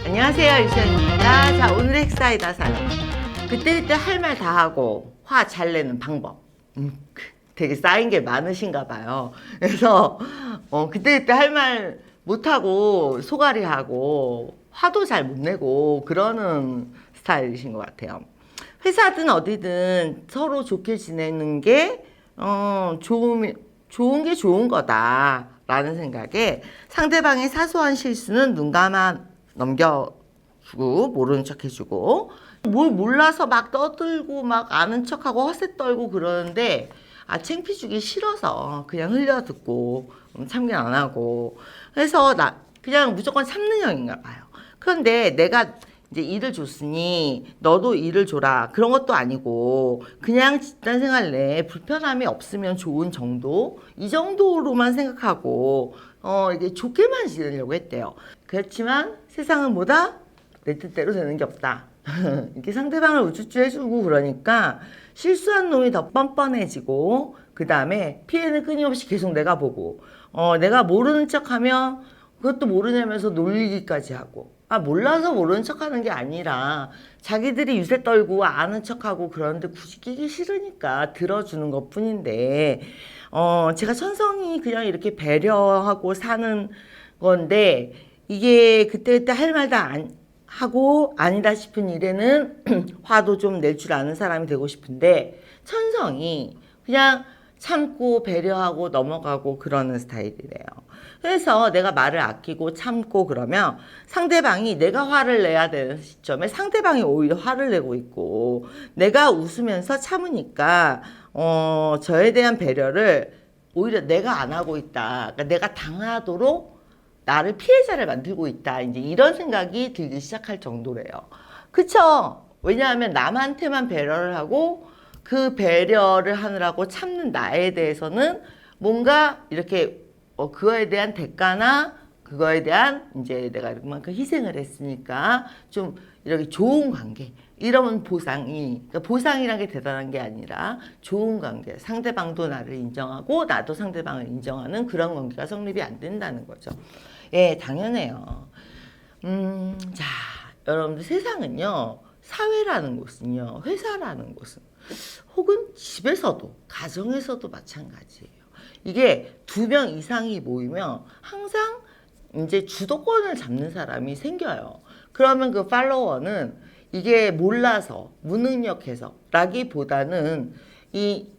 안녕하세요, 유시연입니다. 자, 오늘의 헥사이다 사연. 그때 할 말 다 하고 화 잘 내는 방법. 되게 쌓인 게 많으신가 봐요. 그래서 그때 할 말 못하고 소갈이하고 화도 잘 못 내고 그러는 스타일이신 것 같아요. 회사든 어디든 서로 좋게 지내는 게 좋은 게 좋은 거다라는 생각에 상대방의 사소한 실수는 눈 감아 넘겨주고 모르는 척 해주고 뭘 몰라서 막 떠들고 막 아는 척하고 헛새 떨고 그러는데 창피 주기 싫어서 그냥 흘려 듣고 참견 안 하고 그래서 나 그냥 무조건 참는 형인가 봐요. 그런데 내가 이제 일을 줬으니 너도 일을 줘라 그런 것도 아니고 그냥 집단 생활 내에 불편함이 없으면 좋은 정도 이 정도로만 생각하고 이게 좋게만 지내려고 했대요. 그렇지만 세상은 뭐다? 내 뜻대로 되는 게 없다. 이렇게 상대방을 우쭈쭈 해주고 그러니까 실수한 놈이 더 뻔뻔해지고 그 다음에 피해는 끊임없이 계속 내가 보고 내가 모르는 척하면 그것도 모르냐면서 놀리기까지 하고 몰라서 모르는 척하는 게 아니라 자기들이 유세 떨고 아는 척하고 그러는데 굳이 끼기 싫으니까 들어주는 것 뿐인데 제가 천성이 그냥 이렇게 배려하고 사는 건데 이게 그때 할 말 다 하고 아니다 싶은 일에는 화도 좀 낼 줄 아는 사람이 되고 싶은데 천성이 그냥 참고 배려하고 넘어가고 그러는 스타일이래요. 그래서 내가 말을 아끼고 참고 그러면 상대방이 내가 화를 내야 되는 시점에 상대방이 오히려 화를 내고 있고 내가 웃으면서 참으니까 저에 대한 배려를 오히려 내가 안 하고 있다. 그러니까 내가 당하도록 나를 피해자를 만들고 있다. 이제 이런 생각이 들기 시작할 정도래요. 그쵸? 왜냐하면 남한테만 배려를 하고 그 배려를 하느라고 참는 나에 대해서는 뭔가 이렇게 그거에 대한 대가나 그거에 대한 이제 내가 이만큼 희생을 했으니까 좀 이렇게 좋은 관계 이러면 보상이 그러니까 보상이란 게 대단한 게 아니라 좋은 관계 상대방도 나를 인정하고 나도 상대방을 인정하는 그런 관계가 성립이 안 된다는 거죠. 예, 당연해요. 자, 여러분들 세상은요 사회라는 곳은요 회사라는 곳은 혹은 집에서도 가정에서도 마찬가지예요. 이게 2명 이상이 모이면 항상 이제 주도권을 잡는 사람이 생겨요. 그러면 그 팔로워는 이게 몰라서 무능력해서 라기보다는 이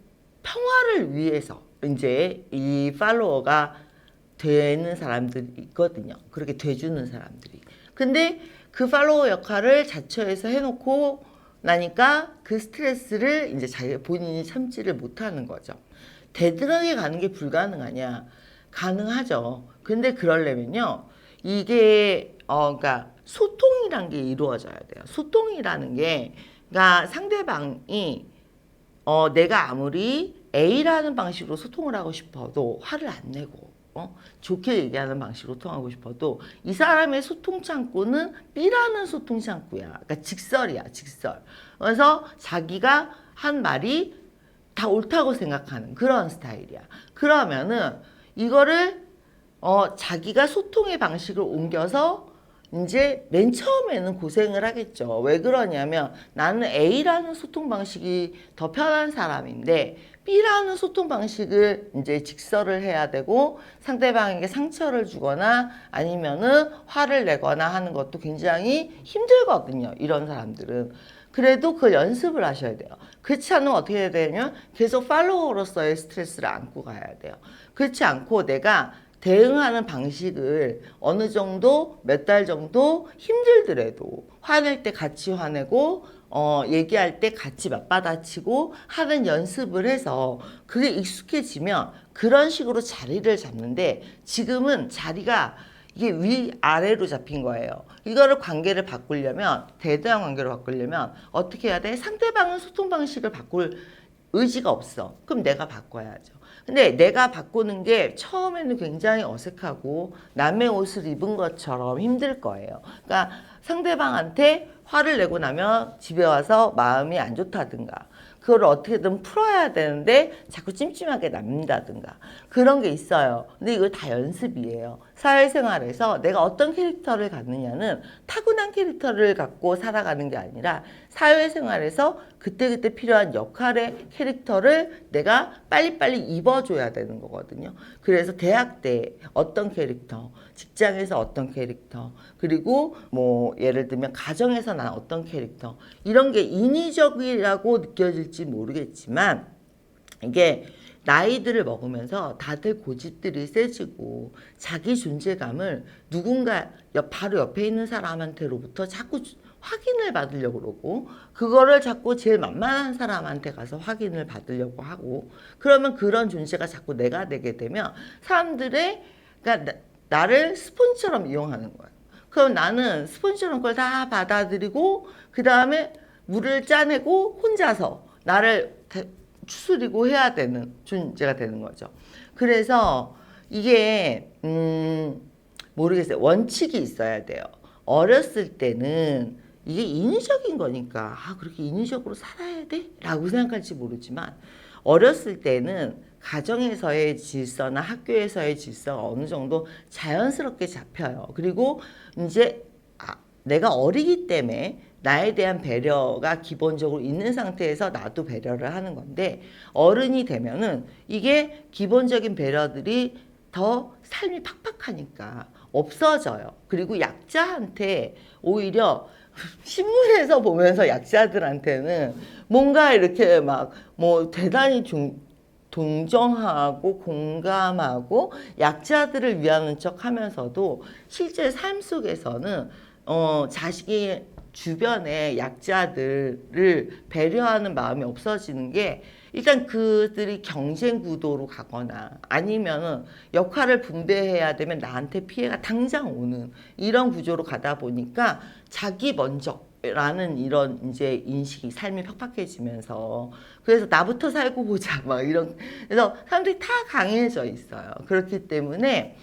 평화를 위해서 이제 이 팔로워가 되는 사람들이 있거든요. 그렇게 돼주는 사람들이. 근데 그 팔로워 역할을 자처해서 해놓고 나니까 그 스트레스를 이제 자기 본인이 참지를 못하는 거죠. 대등하게 가는 게 불가능하냐? 가능하죠. 근데 그러려면요, 이게 그러니까 소통이란 게 이루어져야 돼요. 소통이라는 게 그러니까 상대방이 내가 아무리 A라는 방식으로 소통을 하고 싶어도 화를 안 내고 좋게 얘기하는 방식으로 소통하고 싶어도 이 사람의 소통 창구는 B라는 소통 창구야. 그러니까 직설이야, 직설. 그래서 자기가 한 말이 다 옳다고 생각하는 그런 스타일이야. 그러면은 이거를 자기가 소통의 방식을 옮겨서 이제 맨 처음에는 고생을 하겠죠. 왜 그러냐면 나는 A라는 소통 방식이 더 편한 사람인데 B라는 소통 방식을 이제 직설을 해야 되고 상대방에게 상처를 주거나 아니면은 화를 내거나 하는 것도 굉장히 힘들거든요. 이런 사람들은. 그래도 그 연습을 하셔야 돼요. 그렇지 않으면 어떻게 해야 되냐면 계속 팔로워로서의 스트레스를 안고 가야 돼요. 그렇지 않고 내가 대응하는 방식을 어느 정도 몇 달 정도 힘들더라도 화낼 때 같이 화내고 얘기할 때 같이 맞받아치고 하는 연습을 해서 그게 익숙해지면 그런 식으로 자리를 잡는데 지금은 자리가 이게 위아래로 잡힌 거예요. 이거를 관계를 바꾸려면 대등한 관계로 바꾸려면 어떻게 해야 돼? 상대방은 소통 방식을 바꿀 의지가 없어. 그럼 내가 바꿔야죠. 근데 내가 바꾸는 게 처음에는 굉장히 어색하고 남의 옷을 입은 것처럼 힘들 거예요. 그러니까 상대방한테 화를 내고 나면 집에 와서 마음이 안 좋다든가 그걸 어떻게든 풀어야 되는데 자꾸 찜찜하게 남는다든가 그런 게 있어요. 근데 이거 다 연습이에요. 사회생활에서 내가 어떤 캐릭터를 갖느냐는 타고난 캐릭터를 갖고 살아가는 게 아니라 사회생활에서 그때그때 필요한 역할의 캐릭터를 내가 빨리빨리 입어줘야 되는 거거든요. 그래서 대학 때 어떤 캐릭터, 직장에서 어떤 캐릭터, 그리고 뭐 예를 들면 가정에서 난 어떤 캐릭터, 이런 게 인위적이라고 느껴질지 모르겠지만 이게 나이들을 먹으면서 다들 고집들이 세지고 자기 존재감을 누군가 바로 옆에 있는 사람한테로부터 자꾸 확인을 받으려고 그러고 그거를 자꾸 제일 만만한 사람한테 가서 확인을 받으려고 하고 그러면 그런 존재가 자꾸 내가 되게 되면 사람들의 그러니까 나를 스폰지처럼 이용하는 거예요. 그럼 나는 스폰지처럼 그걸 다 받아들이고 그 다음에 물을 짜내고 혼자서 나를 추스리고 해야 되는 존재가 되는 거죠. 그래서 이게 모르겠어요. 원칙이 있어야 돼요. 어렸을 때는 이게 인위적인 거니까 그렇게 인위적으로 살아야 돼? 라고 생각할지 모르지만 어렸을 때는 가정에서의 질서나 학교에서의 질서가 어느 정도 자연스럽게 잡혀요. 그리고 이제 내가 어리기 때문에 나에 대한 배려가 기본적으로 있는 상태에서 나도 배려를 하는 건데 어른이 되면은 이게 기본적인 배려들이 더 삶이 팍팍하니까 없어져요. 그리고 약자한테 오히려 신문에서 보면서 약자들한테는 뭔가 이렇게 막 뭐 대단히 동정하고 공감하고 약자들을 위하는 척 하면서도 실제 삶 속에서는 자식이 주변의 약자들을 배려하는 마음이 없어지는 게 일단 그들이 경쟁 구도로 가거나 아니면은 역할을 분배해야 되면 나한테 피해가 당장 오는 이런 구조로 가다 보니까 자기 먼저라는 이런 이제 인식이 삶이 팍팍해지면서 그래서 나부터 살고 보자 막 이런 그래서 사람들이 다 강해져 있어요. 그렇기 때문에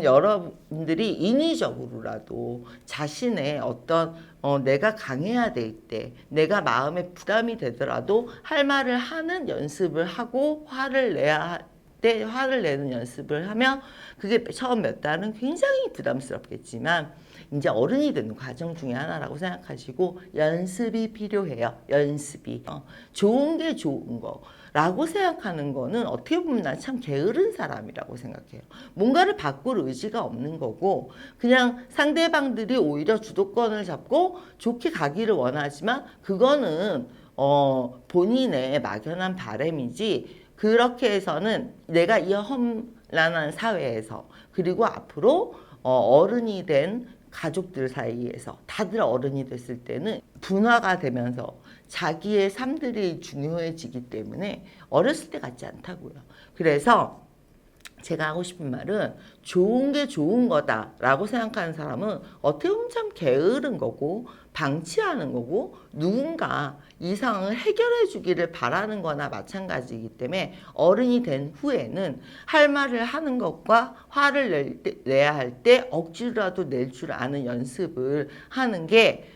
여러분들이 인위적으로라도 자신의 어떤 내가 강해야 될 때 내가 마음에 부담이 되더라도 할 말을 하는 연습을 하고 화를 내야 때 화를 내는 연습을 하면 그게 처음 몇 달은 굉장히 부담스럽겠지만 이제 어른이 되는 과정 중에 하나라고 생각하시고 연습이 필요해요. 연습이. 좋은 게 좋은 거. 라고 생각하는 거는 어떻게 보면 난 참 게으른 사람이라고 생각해요. 뭔가를 바꿀 의지가 없는 거고 그냥 상대방들이 오히려 주도권을 잡고 좋게 가기를 원하지만 그거는 본인의 막연한 바람이지 그렇게 해서는 내가 이 험난한 사회에서 그리고 앞으로 어른이 된 가족들 사이에서 다들 어른이 됐을 때는 분화가 되면서 자기의 삶들이 중요해지기 때문에 어렸을 때 같지 않다고요. 그래서 제가 하고 싶은 말은 좋은 게 좋은 거다라고 생각하는 사람은 어떻게 보면 참 게으른 거고 방치하는 거고 누군가 이 상황을 해결해 주기를 바라는 거나 마찬가지이기 때문에 어른이 된 후에는 할 말을 하는 것과 화를 내야 할 때 억지로라도 낼 줄 아는 연습을 하는 게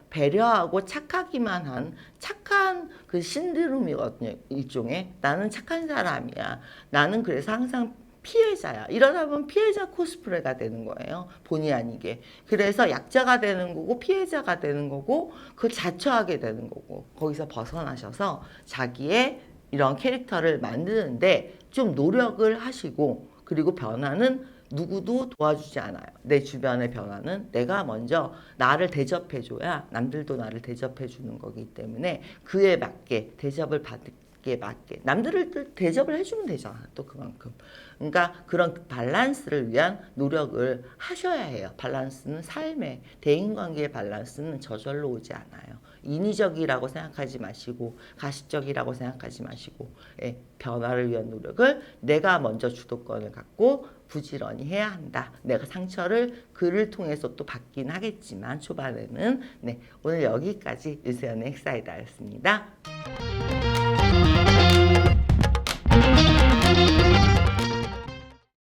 배려하고 착하기만 한 착한 그 신드롬이거든요. 일종의 나는 착한 사람이야. 나는 그래서 항상 피해자야. 이러다 보면 피해자 코스프레가 되는 거예요. 본의 아니게. 그래서 약자가 되는 거고 피해자가 되는 거고 그걸 자처하게 되는 거고 거기서 벗어나셔서 자기의 이런 캐릭터를 만드는데 좀 노력을 하시고 그리고 변화는 누구도 도와주지 않아요. 내 주변의 변화는 내가 먼저 나를 대접해줘야 남들도 나를 대접해주는 거기 때문에 그에 맞게 대접을 받게 맞게 남들을 대접을 해주면 되잖아. 또 그만큼. 그러니까 그런 밸런스를 위한 노력을 하셔야 해요. 밸런스는 삶의 대인관계의 밸런스는 저절로 오지 않아요. 인위적이라고 생각하지 마시고 가시적이라고 생각하지 마시고 변화를 위한 노력을 내가 먼저 주도권을 갖고 부지런히 해야 한다. 내가 상처를 글을 통해서 또 받긴 하겠지만 초반에는 오늘 여기까지 유세연의 엑사이다였습니다.